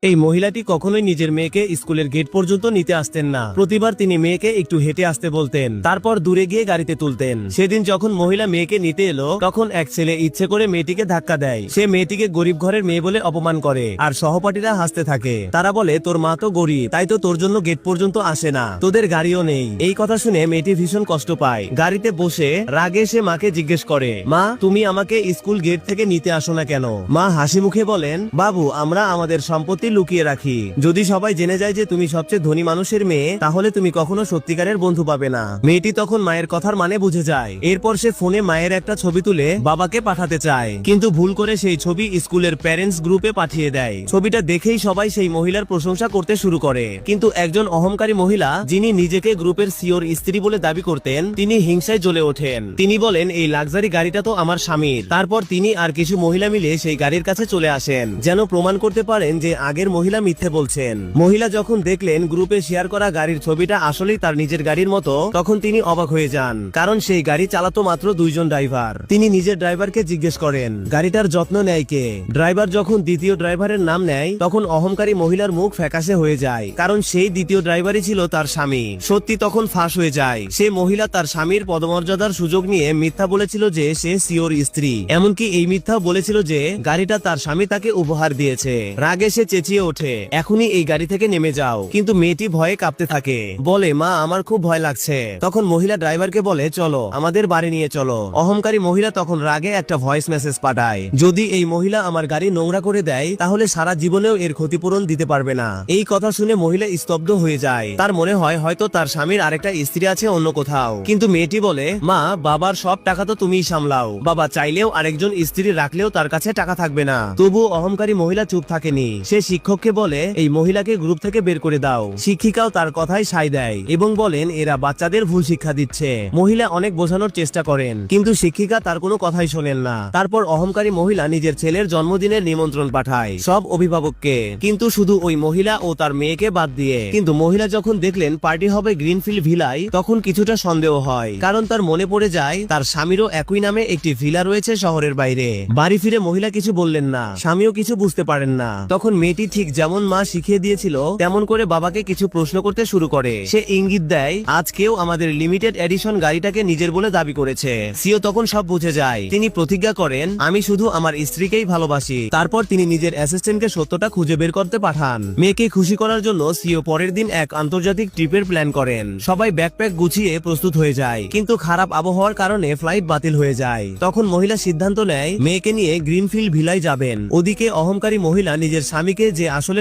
এই মহিলাটি কখনোই নিজের মেয়েকে স্কুলের গেট পর্যন্ত নিতে আসতেন না। প্রতিবার তিনি মেয়েকে একটু হেঁটে আসতে বলতেন, তারপর দূরে গিয়ে গাড়িতে তুলতেন। সেদিন যখন মহিলা মেয়েকে নিতে এলো, তখন এক ছেলে ইচ্ছে করে মেয়েটিকে ধাক্কা দেয়। সে মেয়েটিকে গরিব ঘরের মেয়ে বলে অপমান করে, আর সহপাঠীরা হাসতে থাকে। তারা বলে, তোর মা তো গরিব, তাই তো তোর জন্য গেট পর্যন্ত আসে না, তোদের গাড়িও নেই। এই কথা শুনে মেয়েটি ভীষণ কষ্ট পায়। গাড়িতে বসে রাগে সে মাকে জিজ্ঞেস করে, মা তুমি আমাকে স্কুল গেট থেকে নিতে আসো না কেন? মা হাসি মুখে বলেন, বাবু আমরা আমাদের সম্পত্তি লুকিয়ে রাখি। যদি সবাই জেনে যায় যে তুমি সবচেয়ে ধনী মানুষের মেয়ে, তাহলে তুমি কখনো সত্যিকারের বন্ধু পাবে না। মেয়েটি তখন মায়ের কথার মানে বুঝে যায়। এরপর সে ফোনে মায়ের একটা ছবি তুলে বাবাকে পাঠাতে চায়, কিন্তু ভুল করে সেই ছবি স্কুলের প্যারেন্টস গ্রুপে পাঠিয়ে দেয়। ছবিটা দেখেই সবাই সেই মহিলার প্রশংসা করতে শুরু করে, কিন্তু একজন অহংকারী মহিলা, যিনি নিজেকে গ্রুপের সিওর স্ত্রী বলে দাবি করতেন, তিনি হিংসায় জ্বলে ওঠেন। তিনি বলেন, এই লাক্সারি গাড়িটা তো আমার স্বামীর। তারপর তিনি আর কিছু মহিলা মিলে সেই গাড়ির কাছে চলে আসেন, যেন প্রমাণ করতে পারেন যে আগের মহিলা মিথ্যে বলছেন। মহিলা যখন দেখলেন গ্রুপে শেয়ার করা গাড়ির ছবিটা আসলেই তার নিজের গাড়ির মতো, তখন তিনি অবাক হয়ে যান, কারণ সেই গাড়ি চালাতো মাত্র দুইজন ড্রাইভার। তিনি নিজের ড্রাইভারকে জিজ্ঞেস করেন, গাড়িটার যত্ন নেয় কে? ড্রাইভার যখন দ্বিতীয় ড্রাইভারের নাম নেয়, তখন অহংকারী মহিলার মুখ ফ্যাকাশে হয়ে যায়, কারণ সেই দ্বিতীয় ড্রাইভারই ছিল তার স্বামী। সত্যি তখন ফাঁস হয়ে যায়। সে মহিলা তার স্বামীর পদমর্যাদার সুযোগ নিয়ে মিথ্যা বলেছিল যে সে সিওর স্ত্রী। এমনকি এই মিথ্যা বলেছিল যে গাড়িটা তার স্বামী তাকে উপহার দিয়েছে। রাগে সে চেঁচিয়ে ওঠে, এখনই এই গাড়ি থেকে নেমে যাও। কিন্তু মেয়েটি ভয়ে কাঁপতে থাকে, বলে, মা আমার খুব ভয় লাগছে। তখন মহিলা ড্রাইভারকে বলে, চলো আমাদের বাড়ি নিয়ে চলো। অহংকারী মহিলা তখন রাগে একটা ভয়েস মেসেজ পাঠায়, যদি এই মহিলা আমার গাড়ি নোংরা করে দেয়, তাহলে সারা জীবনেও এর ক্ষতিপূরণ দিতে পারবে না। এই কথা শুনে মহিলা স্তব্ধ হয়ে যায়। তার মনে হয় হয়তো তার স্বামীর আরেকটা স্ত্রী আছে অন্য কোথাও। কিন্তু মেয়েটি বলে, মা বাবার সব টাকা তো তুমিই সামলাও, বাবা চাইলেও আরেকজন স্ত্রী রাখলেও তার কাছে টাকা থাকবে না। তবু অহংকারী মহিলা চুপ থাকেনি। সে শিক্ষককে বলে, এই মহিলাকে গ্রুপ থেকে বের করে দাও। শিক্ষিকাও তার কথায় সায় দেয় এবং বলেন, এরা বাচ্চাদের ভুল শিক্ষা দিচ্ছে। মহিলা অনেক বোঝানোর চেষ্টা করেন, কিন্তু শিক্ষিকা তার কোনো কথাই শোনেন না। তারপর অহংকারী মহিলা নিজের ছেলের জন্মদিনের নিমন্ত্রণ পাঠায় সব অভিভাবককে, কিন্তু শুধু ওই মহিলা ও তার মেয়েকে বাদ দিয়ে। কিন্তু মহিলা যখন দেখলেন পার্টি হবে গ্রিনফিল্ড ভিলায়, তখন কিছুটা সন্দেহ হয়, কারণ তার মনে পড়ে যায় তার স্বামীরও একই নামে একটি ভিলা রয়েছে শহরের বাইরে। বাড়ি ফিরে মহিলা কিছু বললেন না, স্বামীও কিছু বুঝতে পারেন না। তখন মেয়েটি ঠিক যেমন মা শিখিয়ে দিয়েছিল তেমন করে বাবাকে কিছু প্রশ্ন করতে শুরু করে। সে ইঙ্গিত দেয়, আজ কেউ আমাদের লিমিটেড এডিশন গাড়িটাকে নিজের বলে দাবি করেছে। সিও তখন সব বুঝে যায়। তিনি প্রতিজ্ঞা করেন, আমি শুধু আমার স্ত্রীকেই ভালোবাসি। তারপর তিনি নিজের অ্যাসিস্ট্যান্টকে সত্যটা খুঁজে বের করতে পাঠান। মেয়েকে খুশি করার জন্য সিও পরের দিন এক আন্তর্জাতিক ট্রিপের প্ল্যান করেন। সবাই ব্যাকপ্যাক গুছিয়ে প্রস্তুত হয়ে যায়, কিন্তু খারাপ আবহাওয়ার কারণে ফ্লাইট বাতিল হয়ে যায়। তখন মহিলা সিদ্ধান্ত নেয় মেয়েকে নিয়ে গ্রিনফিল্ড ভিলায় যাবেন। ওদিকে অহংকারী মহিলা নিজের স্বামীকে, যে আসলে